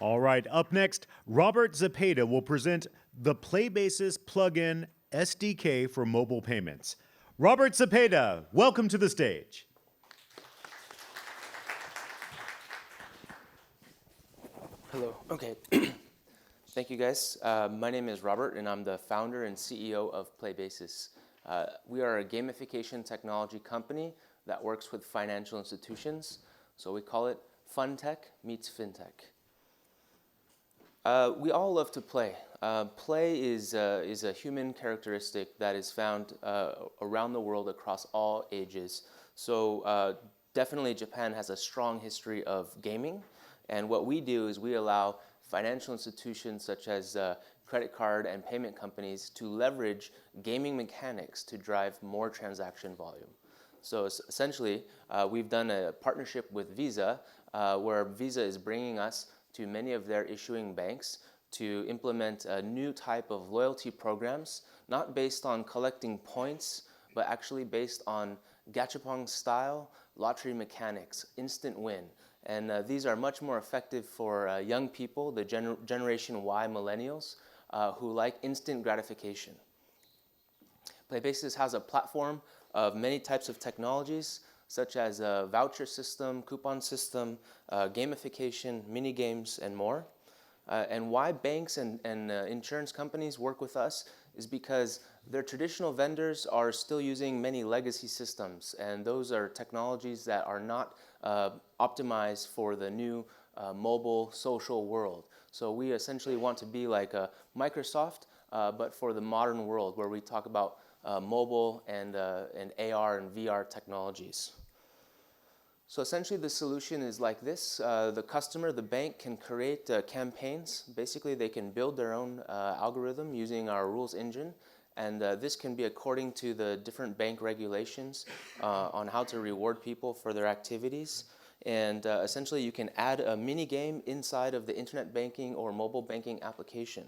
All right, up next, Robert Zepeda will present the Playbasis Plugin SDK for mobile payments. Robert Zepeda, welcome to the stage. Hello. Okay. Thank you, guys. My name is Robert, and I'm the founder and CEO of Playbasis. We are a gamification technology company that works with financial institutions. So we call it Fun Tech meets FinTech. We all love to play. Play is a human characteristic that is found around the world across all ages. So definitely Japan has a strong history of gaming. And what we do is we allow financial institutions such as credit card and payment companies to leverage gaming mechanics to drive more transaction volume. So essentially, we've done a partnership with Visa where Visa is bringing us to many of their issuing banks to implement a new type of loyalty programs, not based on collecting points, but actually based on gachapon style lottery mechanics, instant win. And these are much more effective for young people, the Generation Y millennials, who like instant gratification. Playbasis has a platform of many types of technologies, such as a voucher system, coupon system, gamification, mini games, and more. And why banks and insurance companies work with us is because their traditional vendors are still using many legacy systems, and those are technologies that are not optimized for the new mobile social world. So we essentially want to be like a Microsoft, but for the modern world, where we talk about mobile and AR and VR technologies. So essentially the solution is like this. The customer, the bank, can create campaigns. Basically they can build their own algorithm using our rules engine. And this can be according to the different bank regulations on how to reward people for their activities. And essentially you can add a mini game inside of the internet banking or mobile banking application.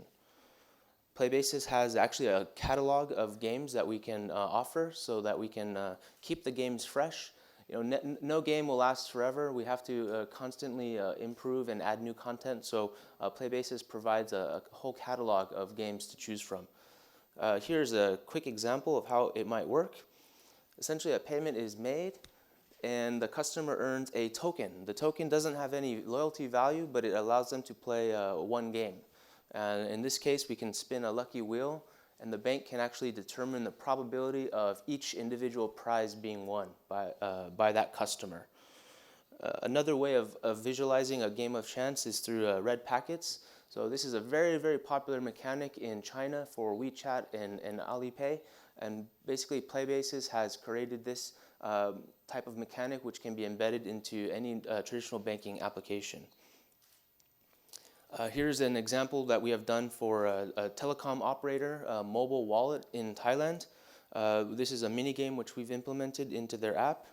Playbasis has actually a catalog of games that we can offer so that we can keep the games fresh. You know, no game will last forever. We have to constantly improve and add new content. So Playbasis provides a whole catalog of games to choose from. Here's a quick example of how it might work. Essentially, a payment is made, and the customer earns a token. The token doesn't have any loyalty value, but it allows them to play one game. In this case, we can spin a lucky wheel, and the bank can actually determine the probability of each individual prize being won by that customer. Another way of visualizing a game of chance is through red packets. So this is a very, very popular mechanic in China for WeChat and Alipay. And basically, Playbasis has created this type of mechanic which can be embedded into any traditional banking application. Here's an example that we have done for a telecom operator, a mobile wallet in Thailand. This is a mini game which we've implemented into their app.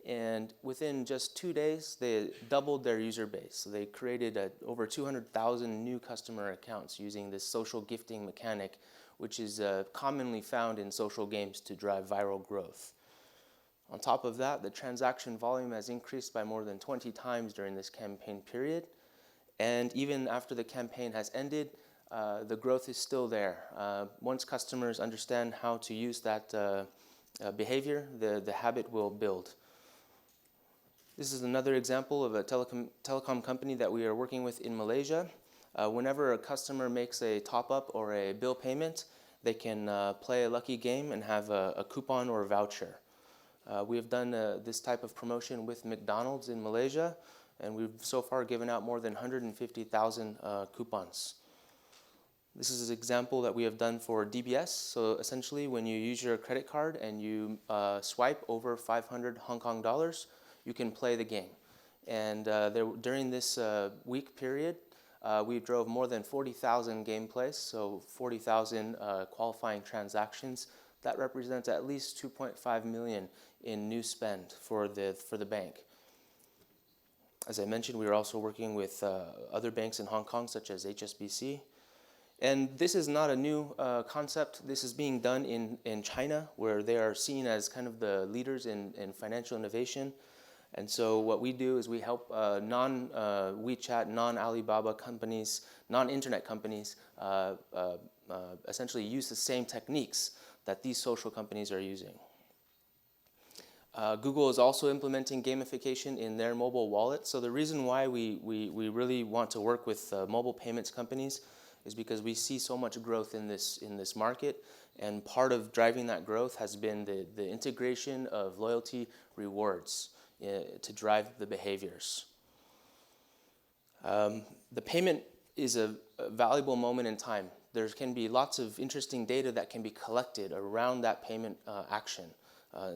And within just 2 days, they doubled their user base. So they created over 200,000 new customer accounts using this social gifting mechanic, which is commonly found in social games to drive viral growth. On top of that, the transaction volume has increased by more than 20 times during this campaign period. And even after the campaign has ended, the growth is still there. Once customers understand how to use that behavior, the habit will build. This is another example of a telecom company that we are working with in Malaysia. Whenever a customer makes a top-up or a bill payment, they can play a lucky game and have a coupon or a voucher. We have done this type of promotion with McDonald's in Malaysia, and we've so far given out more than 150,000 coupons. This is an example that we have done for DBS. So essentially, when you use your credit card and you swipe over 500 Hong Kong dollars, you can play the game. And during this week period, we drove more than 40,000 gameplays, so 40,000 qualifying transactions. That represents at least 2.5 million in new spend for the bank. As I mentioned, we are also working with other banks in Hong Kong, such as HSBC. And this is not a new concept. This is being done in China, where they are seen as kind of the leaders in financial innovation. And so what we do is we help non-WeChat, non-Alibaba companies, non-internet companies essentially use the same techniques that these social companies are using. Google is also implementing gamification in their mobile wallet. So the reason why we really want to work with mobile payments companies is because we see so much growth in this market, and part of driving that growth has been the integration of loyalty rewards to drive the behaviors. The payment is a valuable moment in time. There can be lots of interesting data that can be collected around that payment action.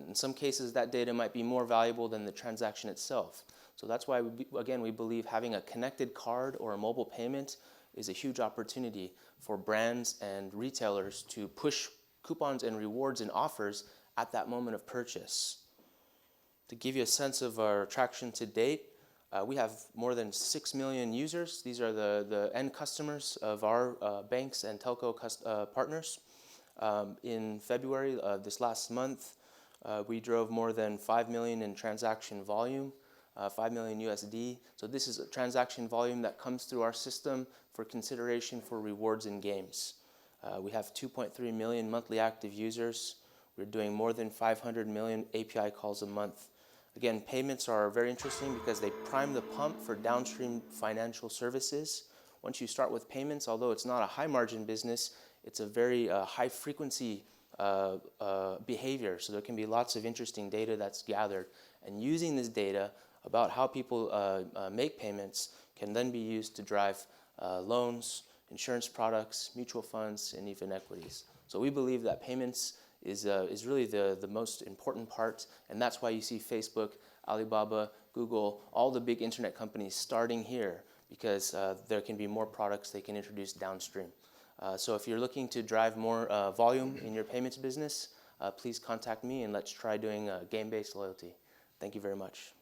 In some cases, that data might be more valuable than the transaction itself. So that's why, we believe having a connected card or a mobile payment is a huge opportunity for brands and retailers to push coupons and rewards and offers at that moment of purchase. To give you a sense of our traction to date, we have more than 6 million users. These are the end customers of our banks and telco partners. In February, this last month, we drove more than 5 million in transaction volume, 5 million USD. So this is a transaction volume that comes through our system for consideration for rewards and games. We have 2.3 million monthly active users. We're doing more than 500 million API calls a month. Again, payments are very interesting because they prime the pump for downstream financial services. Once you start with payments, although it's not a high margin business, it's a very high frequency behavior. So there can be lots of interesting data that's gathered. And using this data about how people make payments can then be used to drive loans, insurance products, mutual funds, and even equities. So we believe that payments is really the most important part, and that's why you see Facebook, Alibaba, Google, all the big internet companies starting here, because there can be more products they can introduce downstream. So if you're looking to drive more volume in your payments business, please contact me and let's try doing game-based loyalty. Thank you very much.